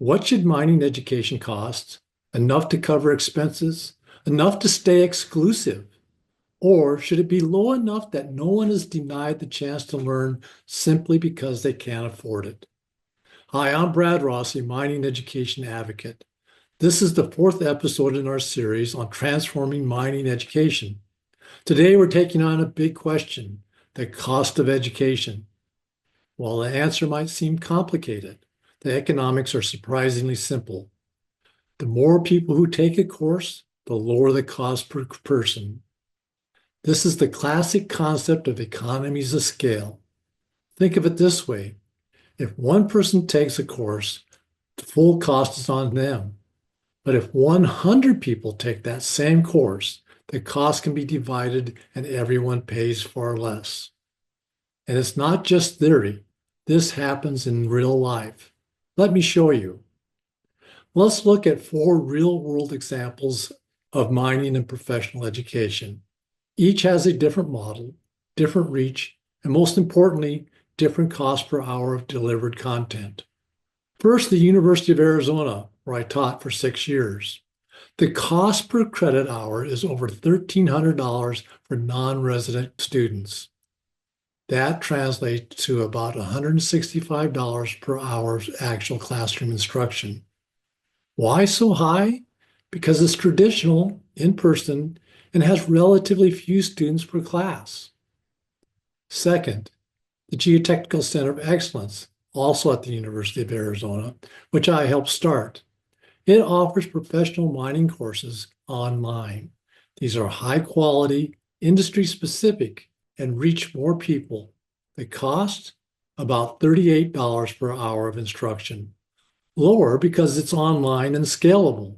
What should mining education cost? Enough to cover expenses? Enough to stay exclusive? Or should it be low enough that no one is denied the chance to learn simply because they can't afford it? Hi, I'm Brad Rossi, mining education advocate. This is the fourth episode in our series on transforming mining education. Today, we're taking on a big question, the cost of education. While the answer might seem complicated, the economics are surprisingly simple. The more people who take a course, the lower the cost per person. This is the classic concept of economies of scale. Think of it this way. If one person takes a course, the full cost is on them. But if 100 people take that same course, the cost can be divided and everyone pays far less. And it's not just theory. This happens in real life. Let me show you. Let's look at 4 real-world examples of mining and professional education. Each has a different model, different reach, and most importantly, different cost per hour of delivered content. First, the University of Arizona, where I taught for 6 years. The cost per credit hour is over $1,300 for non-resident students. That translates to about $165 per hour of actual classroom instruction. Why so high? Because it's traditional, in person, and has relatively few students per class. Second, the Geotechnical Center of Excellence, also at the University of Arizona, which I helped start. It offers professional mining courses online. These are high quality, industry specific, and reach more people. The cost? About $38 per hour of instruction. Lower because it's online and scalable.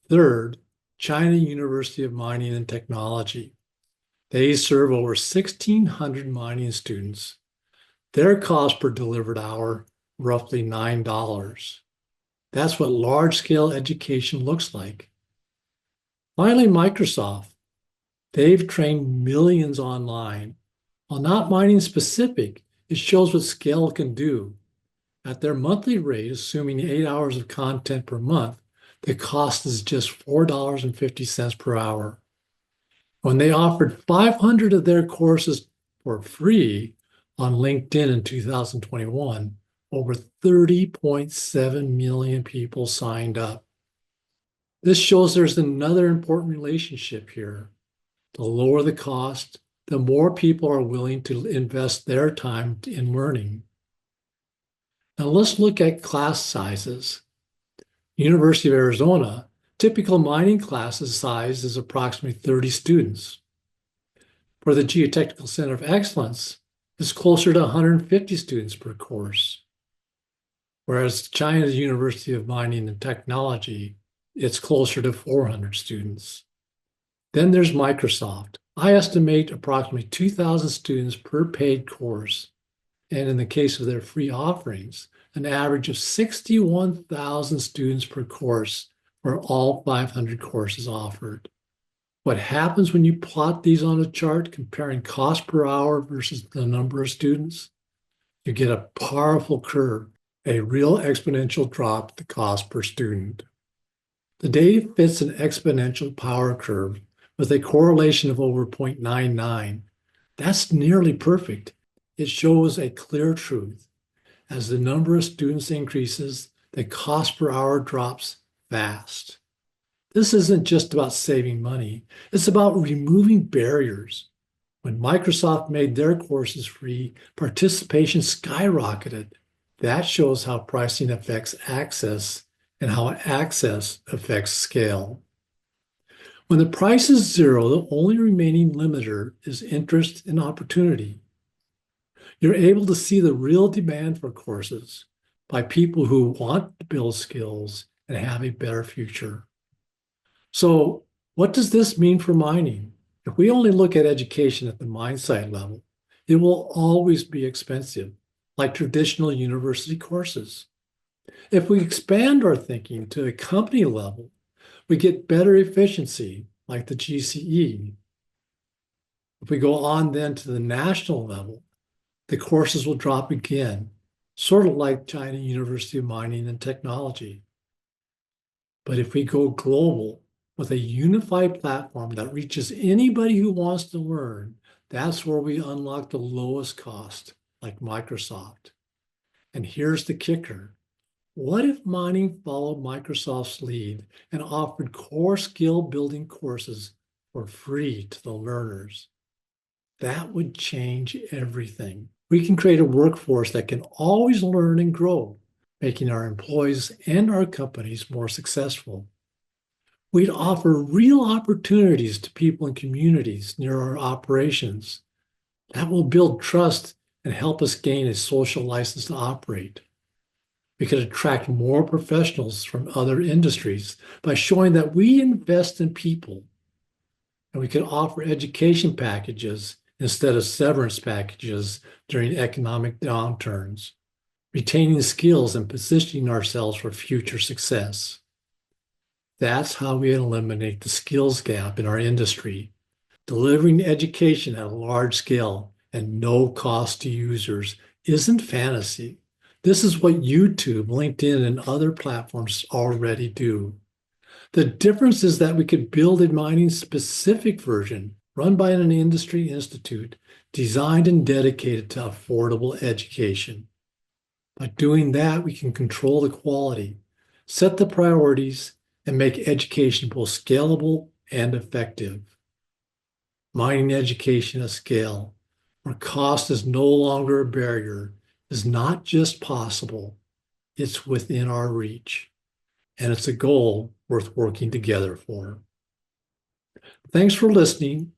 Third, China University of Mining and Technology. They serve over 1,600 mining students. Their cost per delivered hour, roughly $9. That's what large-scale education looks like. Finally, Microsoft. They've trained millions online. While not mining specific, it shows what scale can do. At their monthly rate, assuming 8 hours of content per month, the cost is just $4.50 per hour. When they offered 500 of their courses for free on LinkedIn in 2021, over 30.7 million people signed up. This shows there's another important relationship here. The lower the cost, the more people are willing to invest their time in learning. Now let's look at class sizes. University of Arizona, typical mining classes size is approximately 30 students. For the Geotechnical Center of Excellence, it's closer to 150 students per course. Whereas China's University of Mining and Technology, it's closer to 400 students. Then there's Microsoft. I estimate approximately 2,000 students per paid course. And in the case of their free offerings, an average of 61,000 students per course for all 500 courses offered. What happens when you plot these on a chart comparing cost per hour versus the number of students? You get a powerful curve, a real exponential drop in the cost per student. The data fits an exponential power curve with a correlation of over 0.99. That's nearly perfect. It shows a clear truth. As the number of students increases, the cost per hour drops fast. This isn't just about saving money. It's about removing barriers. When Microsoft made their courses free, participation skyrocketed. That shows how pricing affects access and how access affects scale. When the price is zero, the only remaining limiter is interest and opportunity. You're able to see the real demand for courses by people who want to build skills and have a better future. So, what does this mean for mining? If we only look at education at the mine site level, it will always be expensive, like traditional university courses. If we expand our thinking to a company level, we get better efficiency, like the GCE. If we go on then to the national level, the courses will drop again. sort of like China University of Mining and Technology. But if we go global with a unified platform that reaches anybody who wants to learn, that's where we unlock the lowest cost, like Microsoft. And here's the kicker. What if mining followed Microsoft's lead and offered core skill building courses for free to the learners? That would change everything. We can create a workforce that can always learn and grow, making our employees and our companies more successful. We'd offer real opportunities to people and communities near our operations. That will build trust and help us gain a social license to operate. We could attract more professionals from other industries by showing that we invest in people. And we could offer education packages instead of severance packages during economic downturns, retaining skills and positioning ourselves for future success. That's how we eliminate the skills gap in our industry, delivering education at a large scale and no cost to users isn't fantasy. This is what YouTube, LinkedIn, and other platforms already do. The difference is that we could build a mining specific version run by an industry institute designed and dedicated to affordable education. By doing that, we can control the quality, set the priorities, and make education both scalable and effective. Mining education at scale, where cost is no longer a barrier, is not just possible, it's within our reach. And it's a goal worth working together for. Thanks for listening.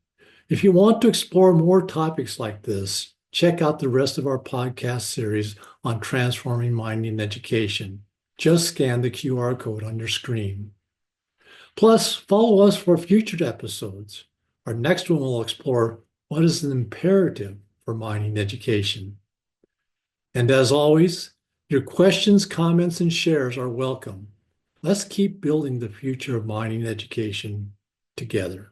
If you want to explore more topics like this, check out the rest of our podcast series on transforming mining education. Just scan the QR code on your screen. Plus, follow us for future episodes. Our next one will explore what is an imperative for mining education. And as always, your questions, comments, and shares are welcome. Let's keep building the future of mining education together.